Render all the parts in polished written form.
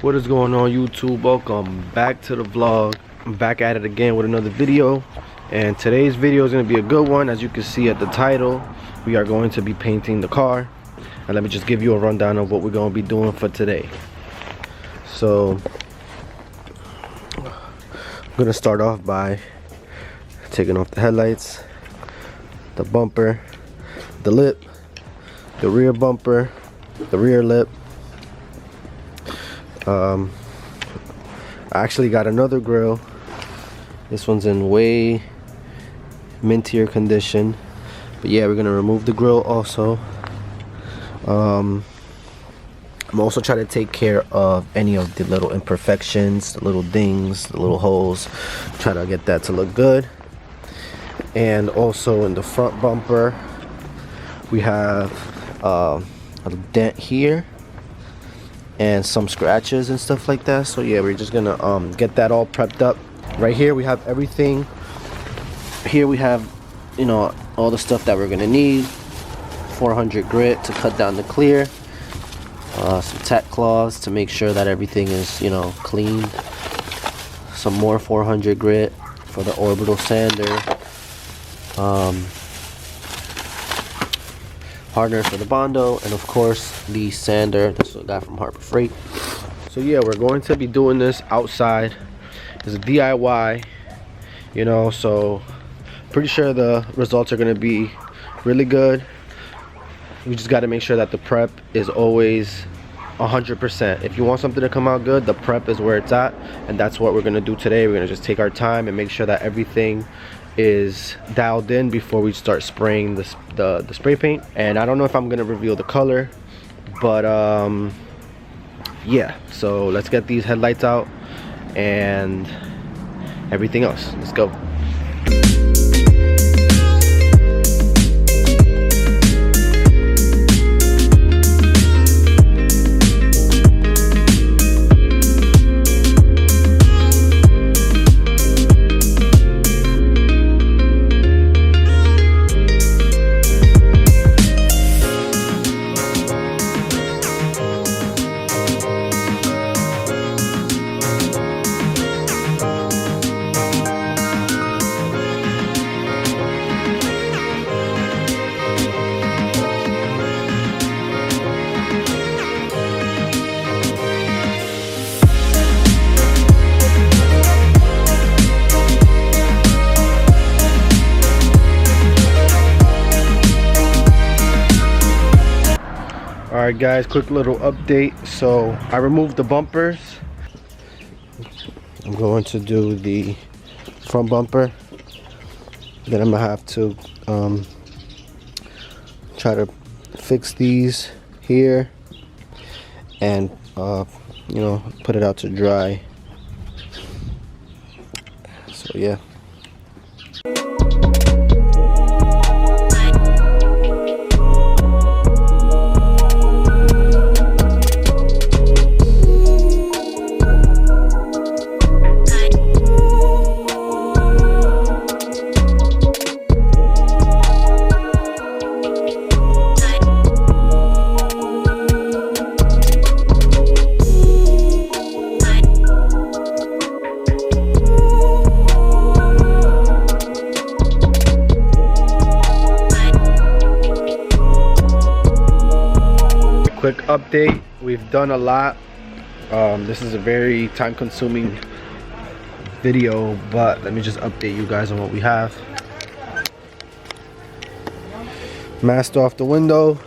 What is going on, YouTube? Welcome back to the vlog. I'm back at it again with another video, and today's video is going to be a good one. As you can see at the title, we are going to be painting the car, and let me just give you a rundown of what we're going to be doing for today. So I'm going to start off by taking off the headlights, the bumper, the lip, the rear bumper, the rear lip. I actually got another grill. This one's in way mintier condition, but yeah, we're gonna remove the grill also. I'm also trying to take care of any of the little imperfections, the little dings, the little holes. Try to get that to look good. And also in the front bumper, we have a dent here and some scratches and stuff like that. So yeah, we're just gonna get that all prepped up. Right here we have everything. Here we have, you know, all the stuff that we're gonna need. 400 grit to cut down the clear, some tack cloths to make sure that everything is, you know, clean, some more 400 grit for the orbital sander, hardener for the Bondo, and of course the sander. This is what I got from Harbor Freight. So yeah, we're going to be doing this outside. It's a DIY, you know, so pretty sure the results are going to be really good. We just got to make sure that the prep is always 100%. If you want something to come out good, the prep is where it's at, and that's what we're going to do today. We're going to just take our time and make sure that everything is dialed in before we start spraying the spray paint. And I don't know if I'm gonna reveal the color, but yeah, so let's get these headlights out and everything else. Let's go. Alright guys, quick little update. So I removed the bumpers. I'm going to do the front bumper. Then I'm gonna have to try to fix these here and you know, put it out to dry. So yeah. Quick update, we've done a lot. This is a very time-consuming video, but let me just update you guys on what we have. Masked off the window,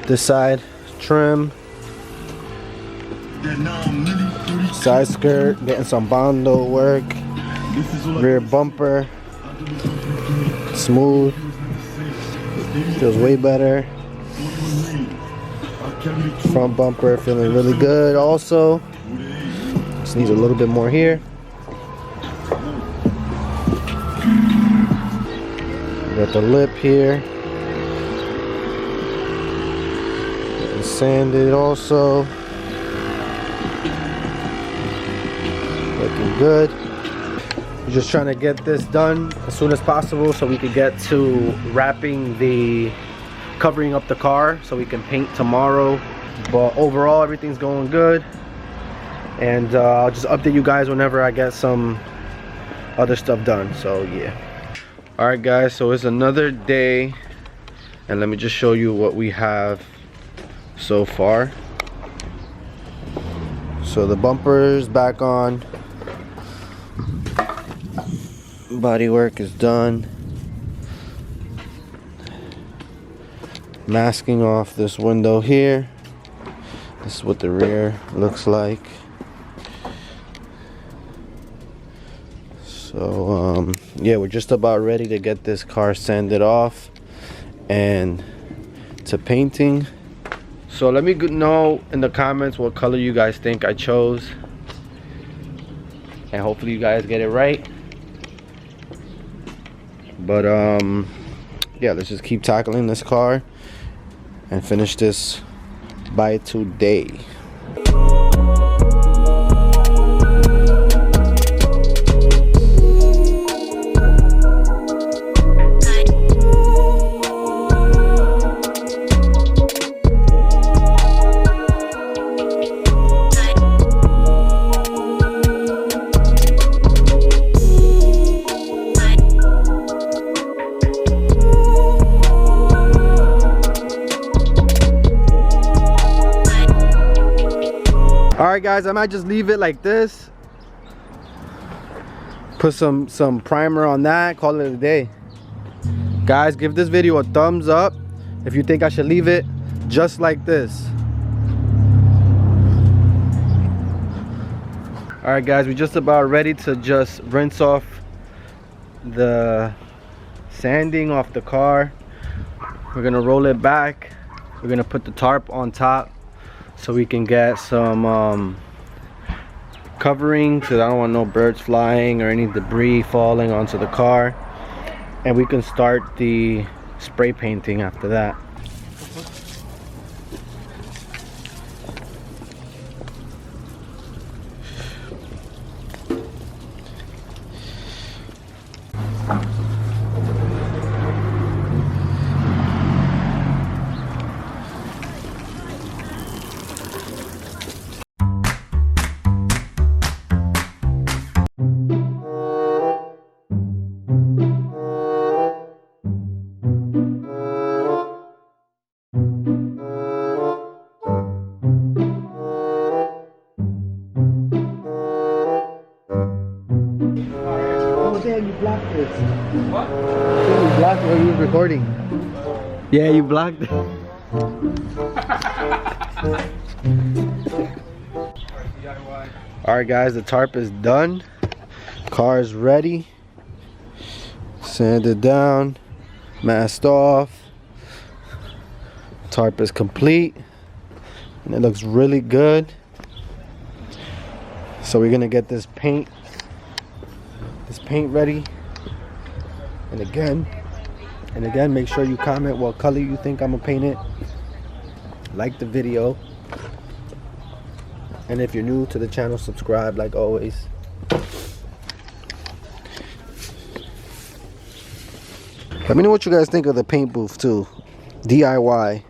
this side trim, side skirt, getting some Bondo work, rear bumper smooth, feels way better. Front bumper feeling really good also. Just needs a little bit more here. Got the lip here. Getting sanded also. Looking good. We're just trying to get this done as soon as possible so we can get to wrapping the covering up the car so we can paint tomorrow. But overall everything's going good. and I'll just update you guys whenever I get some other stuff done. So yeah. All right guys, so it's another day, and let me just show you what we have so far. So the bumper's back on, body work is done, masking off this window here. This is what the rear looks like. So yeah, we're just about ready to get this car sanded off and to painting. So let me know in the comments what color you guys think I chose, and hopefully you guys get it right. But yeah, let's just keep tackling this car and finish this by today. Alright guys, I might just leave it like this. Put some primer on that, call it a day. Guys, give this video a thumbs up if you think I should leave it just like this. Alright guys, we're just about ready to just rinse off the sanding off the car. We're gonna roll it back. We're gonna put the tarp on top so we can get some covering, because I don't want no birds flying or any debris falling onto the car. And we can start the spray painting after that. You blocked this. What? You blocked it when you was recording. Yeah, you blocked it. Alright guys, the tarp is done. Car is ready. Sanded down. Masked off. Tarp is complete. And it looks really good. So we're gonna get this paint ready, and again make sure you comment what color you think I'm gonna paint it, like the video, and if you're new to the channel, subscribe like always. Let me know what you guys think of the paint booth too, DIY.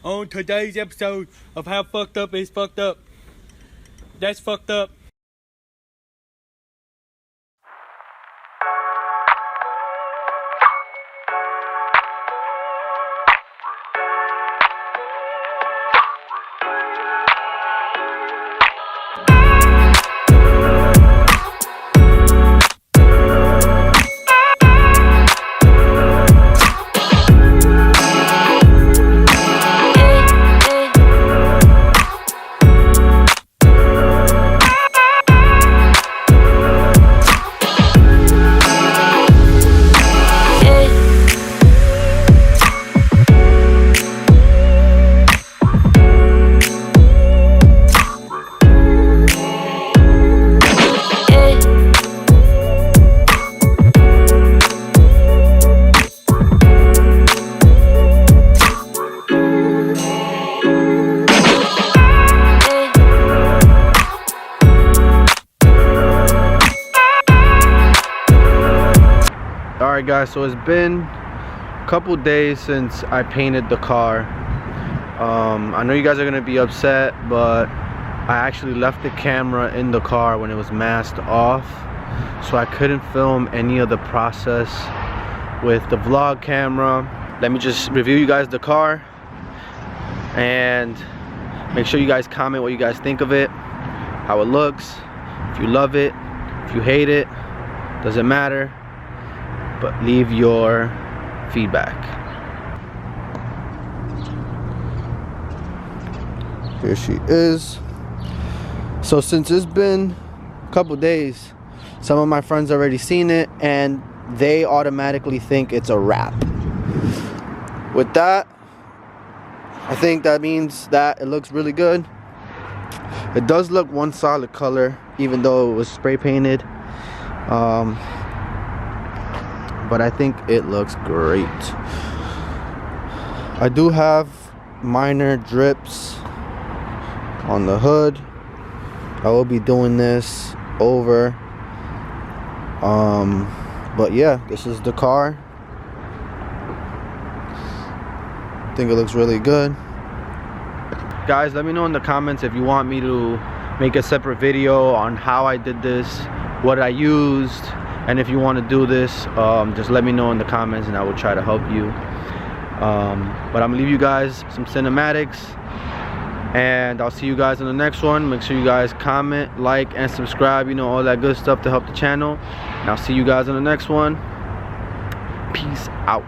On today's episode of How Fucked Up Is Fucked Up. That's fucked up. Alright guys, so it's been a couple days since I painted the car. I know you guys are gonna be upset, but I actually left the camera in the car when it was masked off, so I couldn't film any of the process with the vlog camera. Let me just review you guys the car, and make sure you guys comment what you guys think of it, how it looks, if you love it, if you hate it, doesn't matter, but leave your feedback. Here she is. So since it's been a couple days, some of my friends already seen it and they automatically think it's a wrap. With that, I think that means that it looks really good. It does look one solid color, even though it was spray painted. But I think it looks great. I do have minor drips on the hood. I will be doing this over. But yeah, this is the car. I think it looks really good. Guys, let me know in the comments if you want me to make a separate video on how I did this, what I used, and if you want to do this, just let me know in the comments and I will try to help you. But I'm gonna leave you guys some cinematics, and I'll see you guys in the next one. Make sure you guys comment, like, and subscribe, you know, all that good stuff to help the channel. And I'll see you guys in the next one. Peace out.